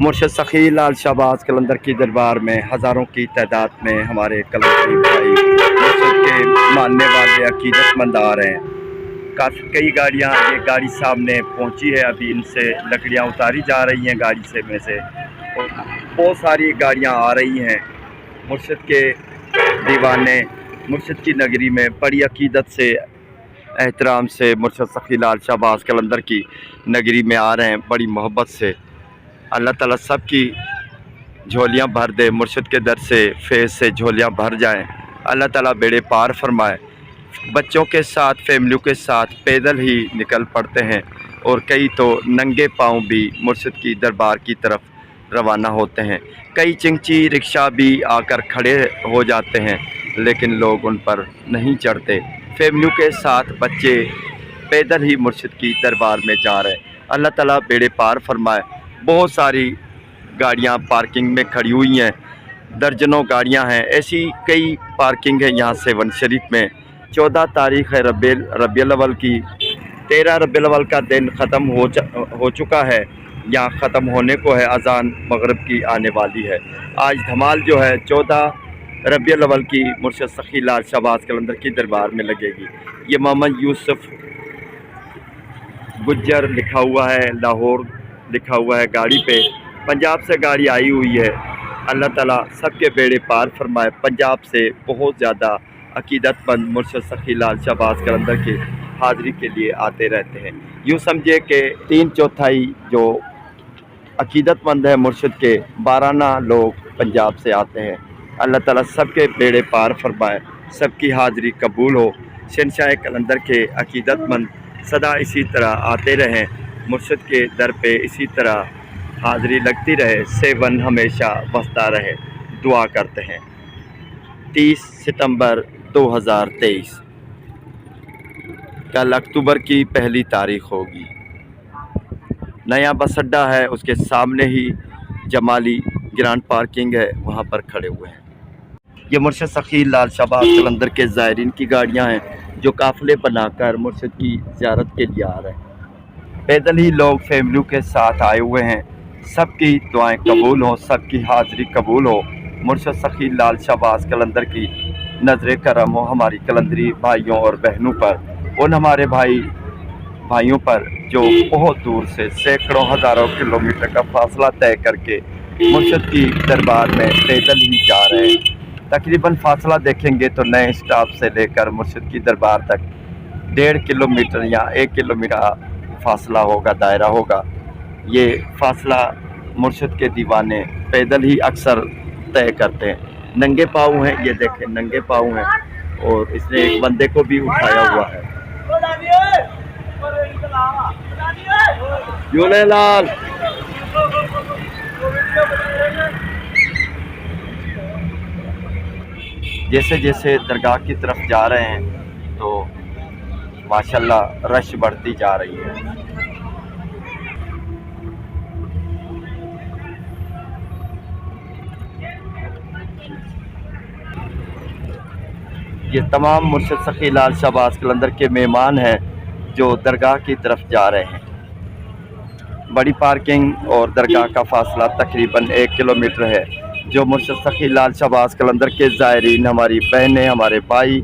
مرشد سخی لال شہباز قلندر کی دربار میں ہزاروں کی تعداد میں ہمارے قلندری بھائی مرشد کے ماننے والے عقیدت مند آ رہے ہیں۔ کئی گاڑیاں، یہ گاڑی سامنے پہنچی ہے، ابھی ان سے لکڑیاں اتاری جا رہی ہیں گاڑی سے میں سے، بہت ساری گاڑیاں آ رہی ہیں۔ مرشد کے دیوانے مرشد کی نگری میں بڑی عقیدت سے، احترام سے مرشد سخی لال شہباز قلندر کی نگری میں آ رہے ہیں، بڑی محبت سے۔ اللہ تعالیٰ سب کی جھولیاں بھر دے، مرشد کے در سے فیض سے جھولیاں بھر جائیں، اللہ تعالیٰ بیڑے پار فرمائے۔ بچوں کے ساتھ، فیملیوں کے ساتھ پیدل ہی نکل پڑتے ہیں، اور کئی تو ننگے پاؤں بھی مرشد کی دربار کی طرف روانہ ہوتے ہیں۔ کئی چنگچی رکشہ بھی آ کر کھڑے ہو جاتے ہیں، لیکن لوگ ان پر نہیں چڑھتے۔ فیملیوں کے ساتھ بچے پیدل ہی مرشد کی دربار میں جا رہے ہیں، اللہ تعالیٰ بیڑے پار فرمائے۔ بہت ساری گاڑیاں پارکنگ میں کھڑی ہوئی ہیں، درجنوں گاڑیاں ہیں، ایسی کئی پارکنگ ہے یہاں سیون شریف میں۔ 14 تاریخ ہے ربیع الاول کی، 13 ربیع الاول کا دن ختم ہو چکا ہے، یہاں ختم ہونے کو ہے، اذان مغرب کی آنے والی ہے۔ آج دھمال جو ہے 14 ربیع الاول کی مرشد سخی لال شہباز قلندر کی دربار میں لگے گی۔ یہ محمد یوسف گجر لکھا ہوا ہے، لاہور لکھا ہوا ہے گاڑی پہ، پنجاب سے گاڑی آئی ہوئی ہے۔ اللہ تعالیٰ سب کے بیڑے پار فرمائے۔ پنجاب سے بہت زیادہ عقیدت مند مرشد سخی لال شہباز قلندر کی حاضری کے لیے آتے رہتے ہیں۔ یوں سمجھے کہ 3/4 جو عقیدت مند ہے مرشد کے، 12 لوگ پنجاب سے آتے ہیں۔ اللہ تعالیٰ سب کے بیڑے پار فرمائے، سب کی حاضری قبول ہو۔ شہنشاہ قلندر کے عقیدت مند سدا اسی طرح آتے رہیں، مرشد کے در پہ اسی طرح حاضری لگتی رہے، سیون ہمیشہ بستا رہے، دعا کرتے ہیں۔ 30 ستمبر 2023 کل اکتوبر کی پہلی تاریخ ہوگی۔ نیا بس اڈا ہے، اس کے سامنے ہی جمالی گرانڈ پارکنگ ہے، وہاں پر کھڑے ہوئے ہیں۔ یہ مرشد سخی لال شہباز قلندر کے زائرین کی گاڑیاں ہیں جو قافلے بنا کر مرشد کی زیارت کے لیے آ رہے ہیں۔ پیدل ہی لوگ فیملیوں کے ساتھ آئے ہوئے ہیں، سب کی دعائیں قبول ہوں، سب کی حاضری قبول ہو۔ مرشد سخی لال شہباز قلندر کی نظر کرم ہو ہماری قلندری بھائیوں اور بہنوں پر، ان ہمارے بھائیوں پر جو بہت دور سے سینکڑوں ہزاروں کلومیٹر کا فاصلہ طے کر کے مرشد کی دربار میں پیدل ہی جا رہے ہیں۔ تقریباً فاصلہ دیکھیں گے تو نئے اسٹاپ سے لے کر مرشد کی دربار تک 1.5 کلومیٹر یا 1 کلومیٹر فاصلہ ہوگا، دائرہ ہوگا۔ یہ فاصلہ مرشد کے دیوانے پیدل ہی اکثر طے کرتے ہیں۔ ننگے پاؤں ہیں، یہ دیکھیں ننگے پاؤں ہیں، اور اس نے ایک بندے کو بھی اٹھایا ہوا ہے۔ جھولے لال جیسے جیسے درگاہ کی طرف جا رہے ہیں تو ماشاءاللہ رش بڑھتی جا رہی ہے۔ یہ تمام مرشد سخی لال شہباز قلندر کے مہمان ہیں جو درگاہ کی طرف جا رہے ہیں۔ بڑی پارکنگ اور درگاہ کا فاصلہ تقریباً 1 کلومیٹر ہے، جو مرشد سخی لال شہباز قلندر کے زائرین، ہماری بہنیں، ہمارے بھائی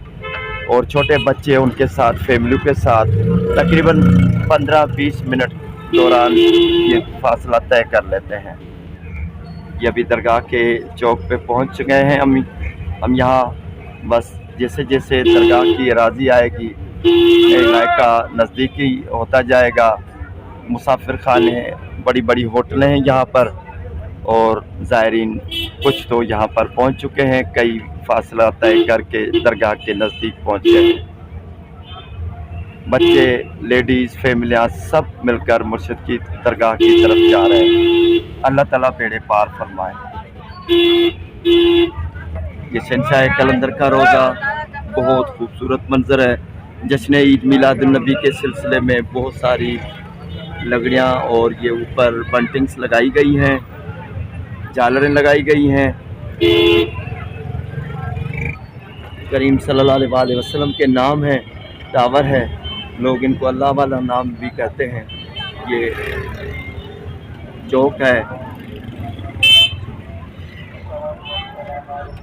اور چھوٹے بچے ان کے ساتھ، فیملیوں کے ساتھ تقریباً 15-20 منٹ دوران یہ فاصلہ طے کر لیتے ہیں۔ یہ ابھی درگاہ کے چوک پہ پہنچ گئے ہیں ہم یہاں بس جیسے جیسے درگاہ کی اراضی آئے گی، علاقہ نزدیکی ہوتا جائے گا، مسافر خانے، بڑی بڑی ہوٹلیں ہیں یہاں پر، اور زائرین کچھ تو یہاں پر پہنچ چکے ہیں، کئی فاصلہ طے کر کے درگاہ کے نزدیک پہنچ گئے ہیں۔ بچے، لیڈیز، فیملیاں سب مل کر مرشد کی درگاہ کی طرف جا رہے ہیں۔ اللہ تعالیٰ بیڑے پار فرمائے۔ یہ شہنشاہ قلندر کا روزہ بہت خوبصورت منظر ہے۔ جشن عید میلاد النبی کے سلسلے میں بہت ساری لگڑیاں اور یہ اوپر بنٹنگز لگائی گئی ہیں، جالریں لگائی گئی ہیں۔ کریم صلی اللہ علیہ وسلم کے نام ہیں، ٹاور ہے، لوگ ان کو اللہ والا نام بھی کہتے ہیں۔ یہ چوک ہے،